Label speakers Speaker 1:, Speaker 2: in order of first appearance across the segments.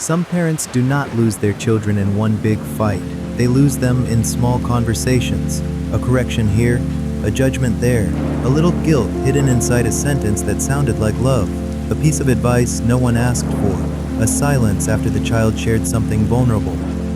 Speaker 1: Some parents do not lose their children in one big fight. They lose them in small conversations. A correction here, a judgment there, a little guilt hidden inside a sentence that sounded like love, a piece of advice no one asked for, a silence after the child shared something vulnerable.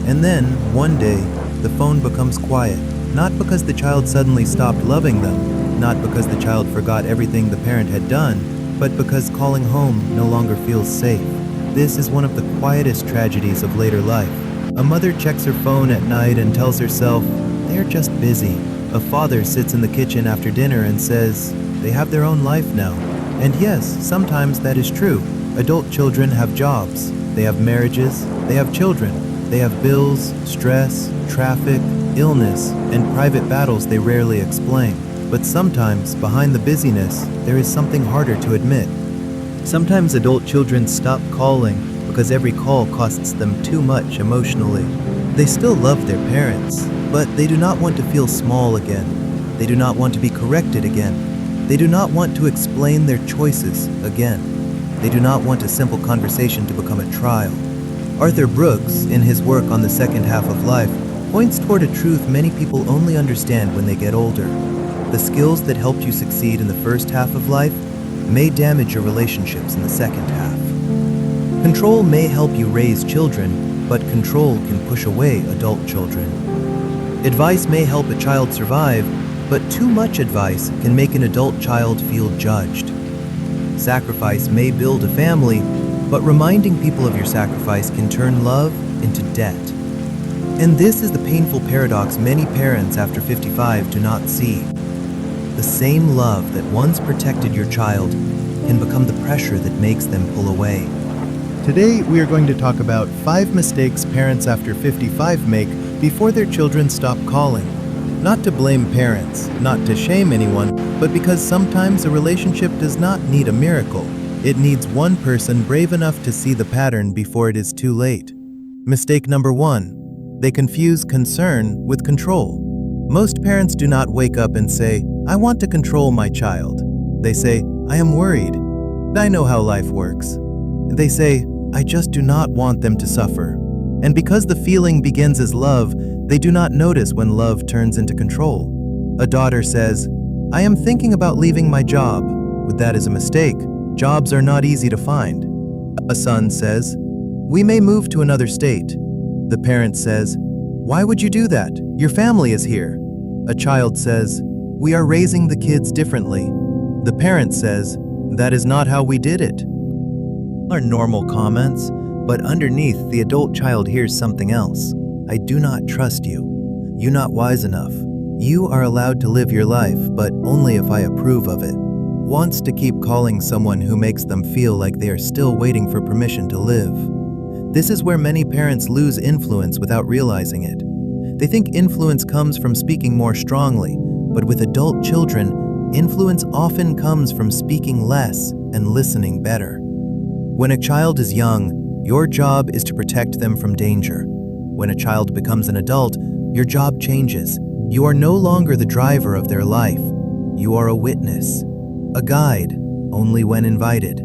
Speaker 1: And then, one day, the phone becomes quiet, not because the child suddenly stopped loving them, not because the child forgot everything the parent had done, but because calling home no longer feels safe. This is one of the quietest tragedies of later life. A mother checks her phone at night and tells herself, they're just busy. A father sits in the kitchen after dinner and says, they have their own life now. And yes, sometimes that is true. Adult children have jobs, they have marriages, they have children, they have bills, stress, traffic, illness, and private battles they rarely explain. But sometimes, behind the busyness, there is something harder to admit. Sometimes adult children stop calling because every call costs them too much emotionally. They still love their parents, but they do not want to feel small again. They do not want to be corrected again. They do not want to explain their choices again. They do not want a simple conversation to become a trial. Arthur Brooks, in his work on the second half of life, points toward a truth many people only understand when they get older. The skills that helped you succeed in the first half of life may damage your relationships in the second half. Control may help you raise children, but control can push away adult children. Advice may help a child survive, but too much advice can make an adult child feel judged. Sacrifice may build a family, but reminding people of your sacrifice can turn love into debt. And this is the painful paradox many parents after 55 do not see. The same love that once protected your child can become the pressure that makes them pull away. Today, we are going to talk about 5 mistakes parents after 55 make before their children stop calling. Not to blame parents, not to shame anyone, but because sometimes a relationship does not need a miracle. It needs one person brave enough to see the pattern before it is too late. Mistake number 1. They confuse concern with control. Most parents do not wake up and say, I want to control my child. They say, I am worried. I know how life works. They say, I just do not want them to suffer. And because the feeling begins as love, they do not notice when love turns into control. A daughter says, I am thinking about leaving my job. But that is a mistake. Jobs are not easy to find. A son says, we may move to another state. The parent says, why would you do that? Your family is here. A child says, we are raising the kids differently. The parent says, that is not how we did it. Are normal comments, but underneath the adult child hears something else. I do not trust you. You not wise enough. You are allowed to live your life, but only if I approve of it. Wants to keep calling someone who makes them feel like they are still waiting for permission to live. This is where many parents lose influence without realizing it. They think influence comes from speaking more strongly, but with adult children, influence often comes from speaking less and listening better. When a child is young, your job is to protect them from danger. When a child becomes an adult, your job changes. You are no longer the driver of their life. You are a witness, a guide, only when invited,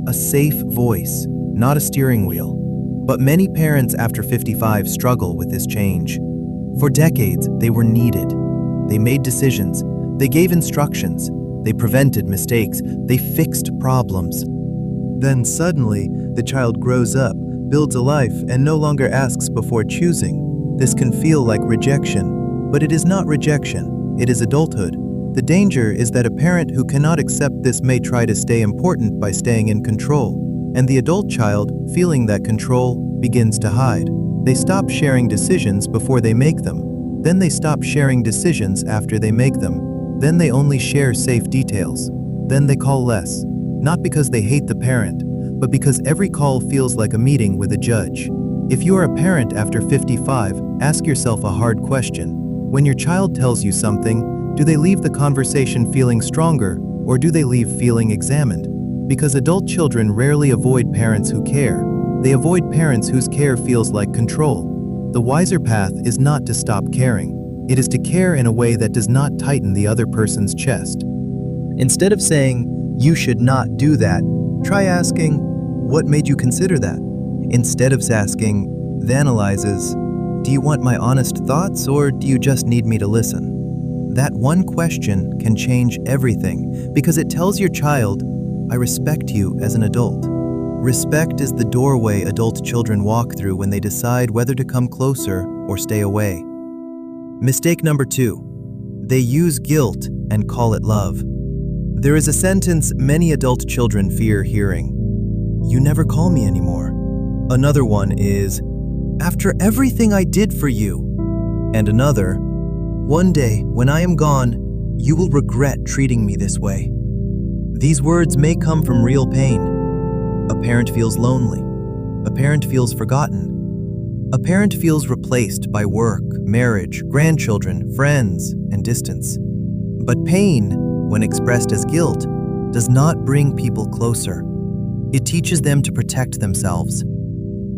Speaker 1: a safe voice, not a steering wheel. But many parents after 55 struggle with this change. For decades, they were needed. They made decisions, they gave instructions, they prevented mistakes, they fixed problems. Then suddenly, the child grows up, builds a life, and no longer asks before choosing. This can feel like rejection, but it is not rejection, it is adulthood. The danger is that a parent who cannot accept this may try to stay important by staying in control. And the adult child, feeling that control, begins to hide. They stop sharing decisions before they make them. Then they stop sharing decisions after they make them. Then they only share safe details. Then they call less. Not because they hate the parent, but because every call feels like a meeting with a judge. If you are a parent after 55, ask yourself a hard question. When your child tells you something, do they leave the conversation feeling stronger, or do they leave feeling examined? Because adult children rarely avoid parents who care. They avoid parents whose care feels like control. The wiser path is not to stop caring. It is to care in a way that does not tighten the other person's chest. Instead of saying, you should not do that, try asking, what made you consider that? Instead of asking, they analyzes, do you want my honest thoughts or do you just need me to listen? That one question can change everything because it tells your child, I respect you as an adult. Respect is the doorway adult children walk through when they decide whether to come closer or stay away. Mistake number 2. They use guilt and call it love. There is a sentence many adult children fear hearing. You never call me anymore. Another one is, after everything I did for you. And another, one day when I am gone, you will regret treating me this way. These words may come from real pain. A parent feels lonely. A parent feels forgotten. A parent feels replaced by work, marriage, grandchildren, friends, and distance. But pain, when expressed as guilt, does not bring people closer. It teaches them to protect themselves.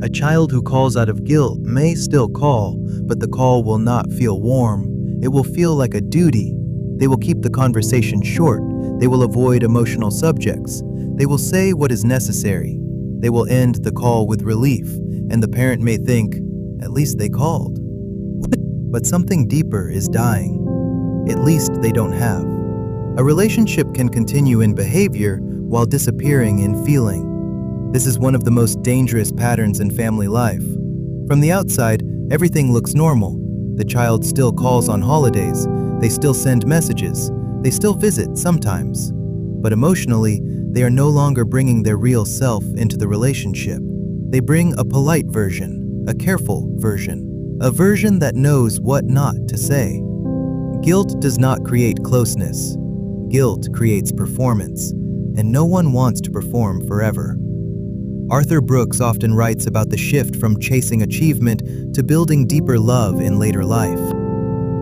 Speaker 1: A child who calls out of guilt may still call, but the call will not feel warm. It will feel like a duty. They will keep the conversation short. They will avoid emotional subjects. They will say what is necessary. They will end the call with relief, and the parent may think, at least they called. But something deeper is dying. At least they don't have. A relationship can continue in behavior while disappearing in feeling. This is one of the most dangerous patterns in family life. From the outside, everything looks normal. The child still calls on holidays. They still send messages. They still visit sometimes. But emotionally, they are no longer bringing their real self into the relationship. They bring a polite version, a careful version, a version that knows what not to say. Guilt does not create closeness. Guilt creates performance, and no one wants to perform forever. Arthur Brooks often writes about the shift from chasing achievement to building deeper love in later life.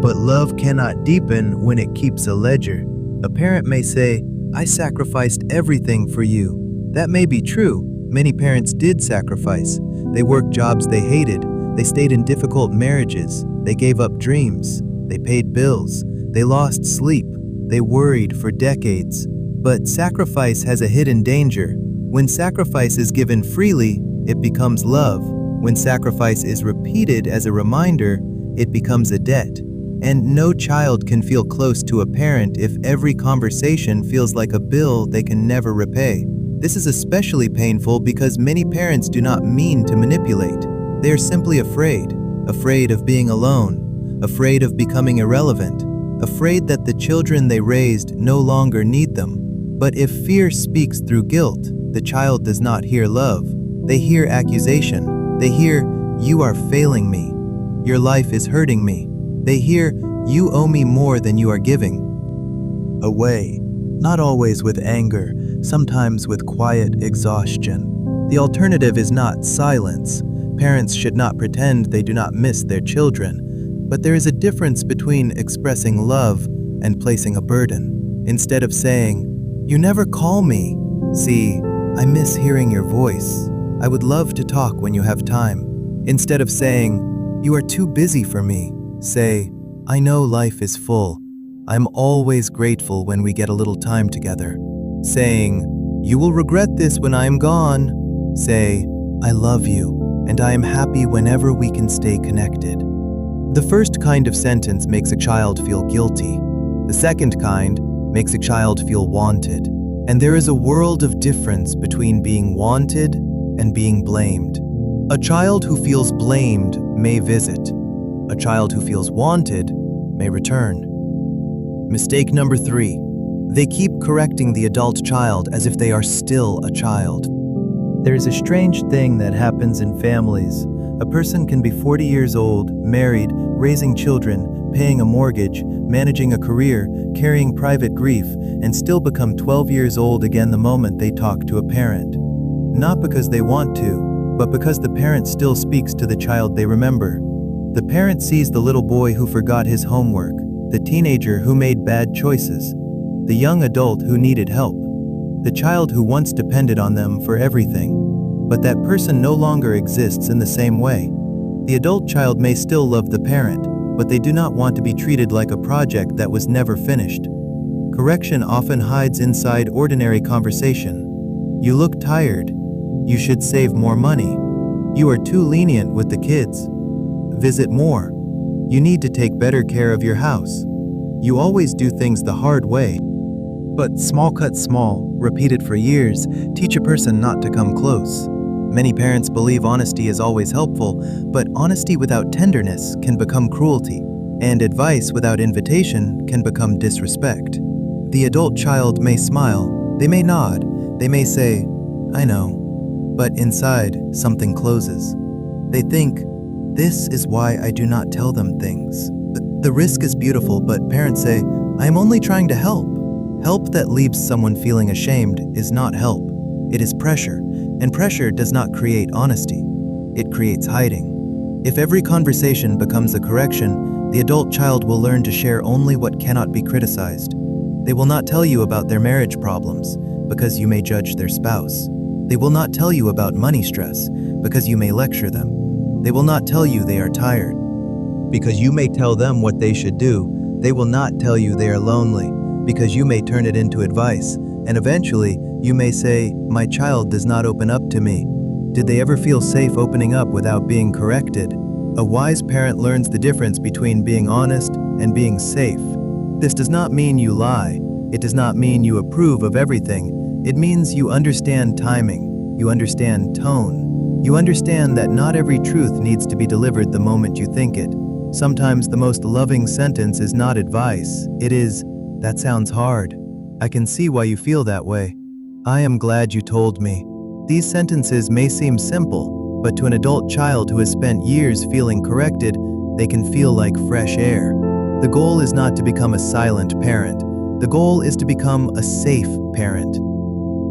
Speaker 1: But love cannot deepen when it keeps a ledger. A parent may say, I sacrificed everything for you. That may be true. Many parents did sacrifice. They worked jobs they hated. They stayed in difficult marriages. They gave up dreams. They paid bills. They lost sleep. They worried for decades. But sacrifice has a hidden danger. When sacrifice is given freely, it becomes love. When sacrifice is repeated as a reminder, it becomes a debt. And no child can feel close to a parent if every conversation feels like a bill they can never repay. This is especially painful because many parents do not mean to manipulate. They are simply afraid of being alone, afraid of becoming irrelevant, afraid that the children they raised no longer need them. But if fear speaks through guilt, the child does not hear love. They hear accusation. They hear, you are failing me. Your life is hurting me. They hear, you owe me more than you are giving. Away, not always with anger, sometimes with quiet exhaustion. The alternative is not silence. Parents should not pretend they do not miss their children. But there is a difference between expressing love and placing a burden. Instead of saying, you never call me, see, I miss hearing your voice. I would love to talk when you have time. Instead of saying, you are too busy for me, say, I know life is full. I'm always grateful when we get a little time together. Saying, you will regret this when I am gone. Say, I love you, and I am happy whenever we can stay connected. The first kind of sentence makes a child feel guilty. The second kind makes a child feel wanted. And there is a world of difference between being wanted and being blamed. A child who feels blamed may visit. A child who feels wanted may return. Mistake number 3. They keep correcting the adult child as if they are still a child. There is a strange thing that happens in families. A person can be 40 years old, married, raising children, paying a mortgage, managing a career, carrying private grief, and still become 12 years old again the moment they talk to a parent. Not because they want to, but because the parent still speaks to the child they remember. The parent sees the little boy who forgot his homework, the teenager who made bad choices, the young adult who needed help, the child who once depended on them for everything. But that person no longer exists in the same way. The adult child may still love the parent, but they do not want to be treated like a project that was never finished. Correction often hides inside ordinary conversation. You look tired. You should save more money. You are too lenient with the kids. Visit more. You need to take better care of your house. You always do things the hard way. But small cut small, repeated for years, teach a person not to come close. Many parents believe honesty is always helpful, but honesty without tenderness can become cruelty, and advice without invitation can become disrespect. The adult child may smile, they may nod, they may say, "I know," but inside, something closes. They think, "This is why I do not tell them things." The risk is beautiful, but parents say, "I am only trying to help." Help that leaves someone feeling ashamed is not help. It is pressure, and pressure does not create honesty. It creates hiding. If every conversation becomes a correction, the adult child will learn to share only what cannot be criticized. They will not tell you about their marriage problems because you may judge their spouse. They will not tell you about money stress because you may lecture them. They will not tell you they are tired because you may tell them what they should do. They will not tell you they are lonely because you may turn it into advice, and eventually you may say, "My child does not open up to me." Did they ever feel safe opening up without being corrected? A wise parent learns the difference between being honest and being safe. This does not mean you lie. It does not mean you approve of everything. It means you understand timing. You understand tone. You understand that not every truth needs to be delivered the moment you think it. Sometimes the most loving sentence is not advice. It is, "That sounds hard. I can see why you feel that way. I am glad you told me." These sentences may seem simple, but to an adult child who has spent years feeling corrected, they can feel like fresh air. The goal is not to become a silent parent. The goal is to become a safe parent.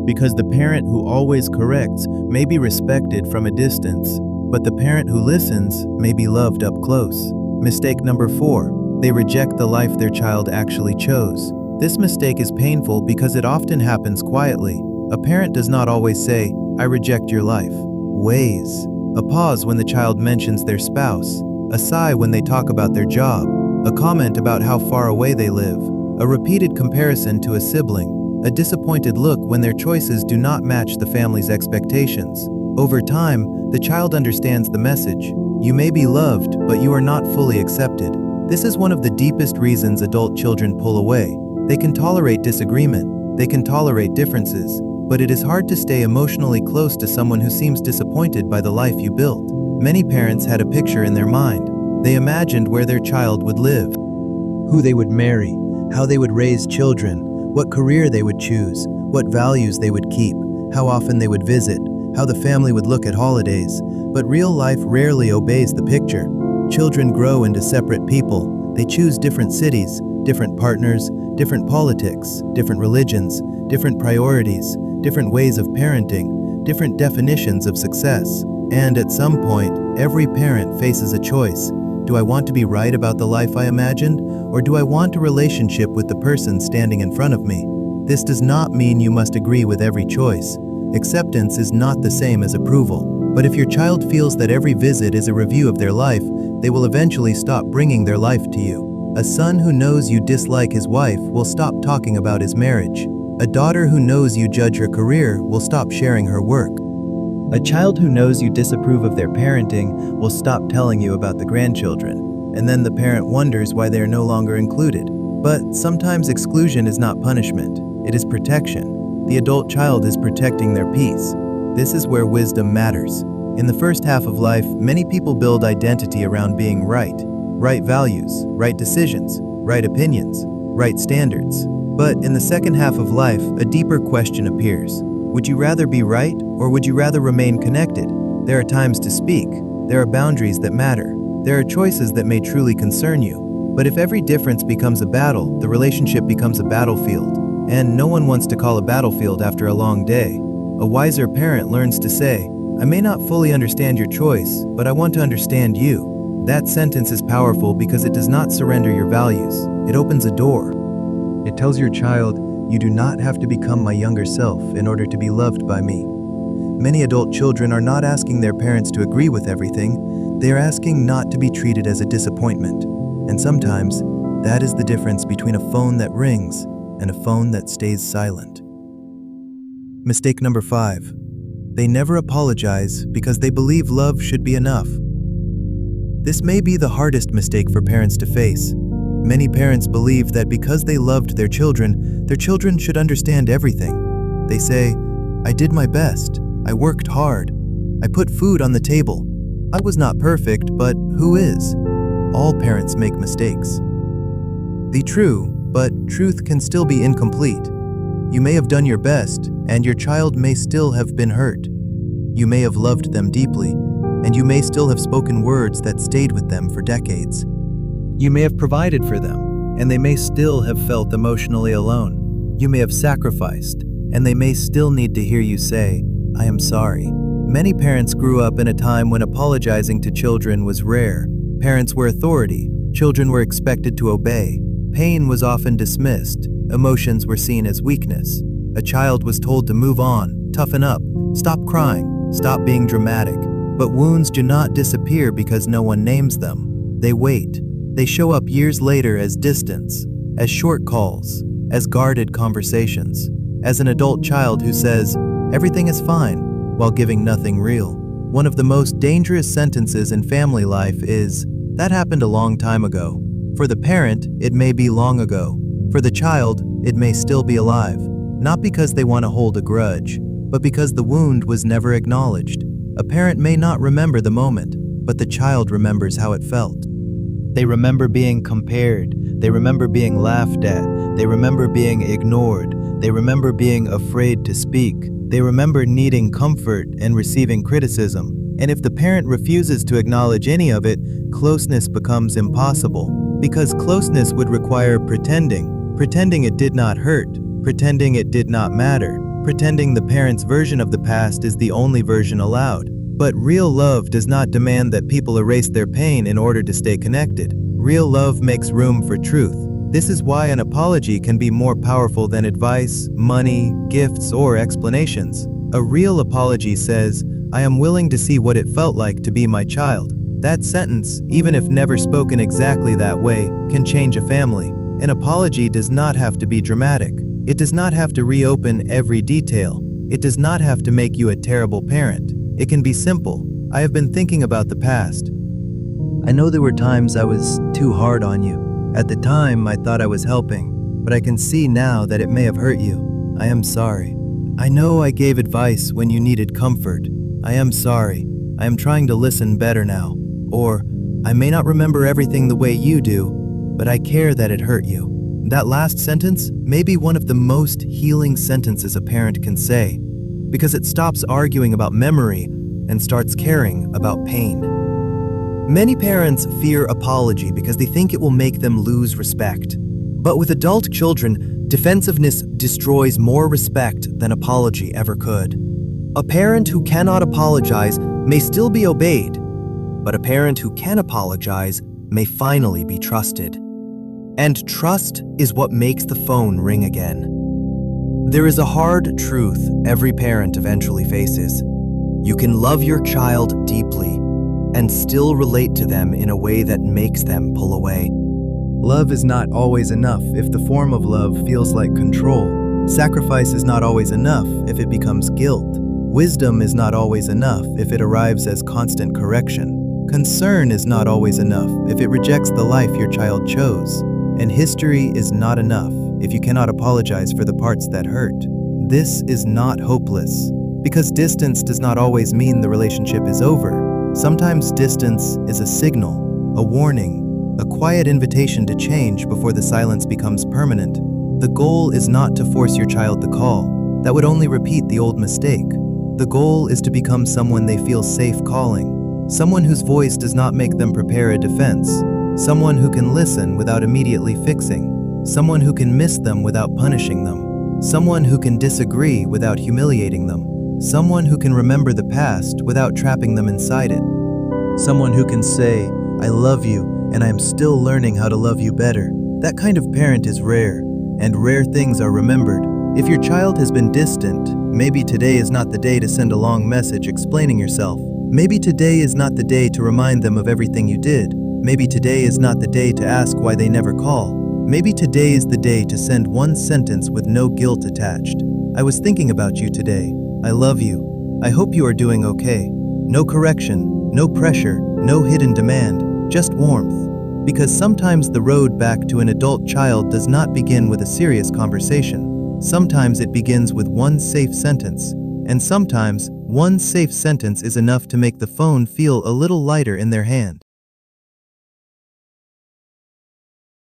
Speaker 1: Because the parent who always corrects may be respected from a distance, but the parent who listens may be loved up close. Mistake number 4. They reject the life their child actually chose. This mistake is painful because it often happens quietly. A parent does not always say, "I reject your life." Ways. A pause when the child mentions their spouse. A sigh when they talk about their job. A comment about how far away they live. A repeated comparison to a sibling. A disappointed look when their choices do not match the family's expectations. Over time, the child understands the message. You may be loved, but you are not fully accepted. This is one of the deepest reasons adult children pull away. They can tolerate disagreement. They can tolerate differences. But it is hard to stay emotionally close to someone who seems disappointed by the life you built. Many parents had a picture in their mind. They imagined where their child would live, who they would marry, how they would raise children, what career they would choose, what values they would keep, how often they would visit, how the family would look at holidays. But real life rarely obeys the picture. Children grow into separate people. They choose different cities, different partners, different politics, different religions, different priorities, different ways of parenting, different definitions of success. And at some point, every parent faces a choice. Do I want to be right about the life I imagined, or do I want a relationship with the person standing in front of me? This does not mean you must agree with every choice. Acceptance is not the same as approval. But if your child feels that every visit is a review of their life, they will eventually stop bringing their life to you. A son who knows you dislike his wife will stop talking about his marriage. A daughter who knows you judge her career will stop sharing her work. A child who knows you disapprove of their parenting will stop telling you about the grandchildren, and then the parent wonders why they are no longer included. But sometimes exclusion is not punishment, it is protection. The adult child is protecting their peace. This is where wisdom matters. In the first half of life, many people build identity around being right. Right values, right decisions, right opinions, right standards. But in the second half of life, a deeper question appears. Would you rather be right, or would you rather remain connected? There are times to speak. There are boundaries that matter. There are choices that may truly concern you. But if every difference becomes a battle, the relationship becomes a battlefield. And no one wants to call a battlefield after a long day. A wiser parent learns to say, "I may not fully understand your choice, but I want to understand you." That sentence is powerful because it does not surrender your values. It opens a door. It tells your child, "You do not have to become my younger self in order to be loved by me." Many adult children are not asking their parents to agree with everything. They are asking not to be treated as a disappointment. And sometimes, that is the difference between a phone that rings and a phone that stays silent. Mistake number 5. They never apologize because they believe love should be enough. This may be the hardest mistake for parents to face. Many parents believe that because they loved their children should understand everything. They say, "I did my best. I worked hard. I put food on the table. I was not perfect, but who is?" All parents make mistakes. The truth can still be incomplete. You may have done your best, and your child may still have been hurt. You may have loved them deeply, and you may still have spoken words that stayed with them for decades. You may have provided for them, and they may still have felt emotionally alone. You may have sacrificed, and they may still need to hear you say, "I am sorry." Many parents grew up in a time when apologizing to children was rare. Parents were authority. Children were expected to obey. Pain was often dismissed. Emotions were seen as weakness. A child was told to move on, toughen up, stop crying, stop being dramatic. But wounds do not disappear because no one names them. They wait. They show up years later as distance, as short calls, as guarded conversations, as an adult child who says, "Everything is fine," while giving nothing real. One of the most dangerous sentences in family life is, "That happened a long time ago." For the parent, it may be long ago. For the child, it may still be alive. Not because they want to hold a grudge, but because the wound was never acknowledged. A parent may not remember the moment, but the child remembers how it felt. They remember being compared. They remember being laughed at. They remember being ignored. They remember being afraid to speak. They remember needing comfort and receiving criticism. And if the parent refuses to acknowledge any of it, closeness becomes impossible. Because closeness would require pretending it did not hurt, pretending it did not matter, pretending the parent's version of the past is the only version allowed. But real love does not demand that people erase their pain in order to stay connected. Real love makes room for truth. This is why an apology can be more powerful than advice, money, gifts, or explanations. A real apology says, "I am willing to see what it felt like to be my child." That sentence, even if never spoken exactly that way, can change a family. An apology does not have to be dramatic. It does not have to reopen every detail. It does not have to make you a terrible parent. It can be simple. "I have been thinking about the past. I know there were times I was too hard on you. At the time, I thought I was helping, but I can see now that it may have hurt you. I am sorry. I know I gave advice when you needed comfort. I am sorry. I am trying to listen better now." Or, "I may not remember everything the way you do, but I care that it hurt you." That last sentence may be one of the most healing sentences a parent can say, because it stops arguing about memory and starts caring about pain. Many parents fear apology because they think it will make them lose respect. But with adult children, defensiveness destroys more respect than apology ever could. A parent who cannot apologize may still be obeyed, but a parent who can apologize may finally be trusted. And trust is what makes the phone ring again. There is a hard truth every parent eventually faces. You can love your child deeply and still relate to them in a way that makes them pull away. Love is not always enough if the form of love feels like control. Sacrifice is not always enough if it becomes guilt. Wisdom is not always enough if it arrives as constant correction. Concern is not always enough if it rejects the life your child chose. And history is not enough if you cannot apologize for the parts that hurt. This is not hopeless, because distance does not always mean the relationship is over. Sometimes distance is a signal, a warning, a quiet invitation to change before the silence becomes permanent. The goal is not to force your child to call. That would only repeat the old mistake. The goal is to become someone they feel safe calling. Someone whose voice does not make them prepare a defense. Someone who can listen without immediately fixing. Someone who can miss them without punishing them. Someone who can disagree without humiliating them. Someone who can remember the past without trapping them inside it. Someone who can say, "I love you, and I am still learning how to love you better." That kind of parent is rare, and rare things are remembered. If your child has been distant, maybe today is not the day to send a long message explaining yourself. Maybe today is not the day to remind them of everything you did. Maybe today is not the day to ask why they never call. Maybe today is the day to send one sentence with no guilt attached. "I was thinking about you today. I love you." I hope you are doing okay. No correction, no pressure, no hidden demand, just warmth. Because sometimes the road back to an adult child does not begin with a serious conversation. Sometimes it begins with one safe sentence. And sometimes, one safe sentence is enough to make the phone feel a little lighter in their hand.